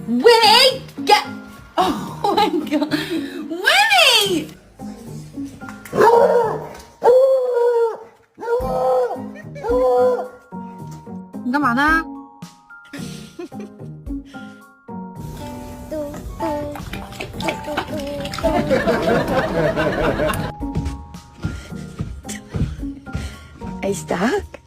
Winnie! Get... Oh my god. Winnie! Ni干嘛呢？Are you stuck?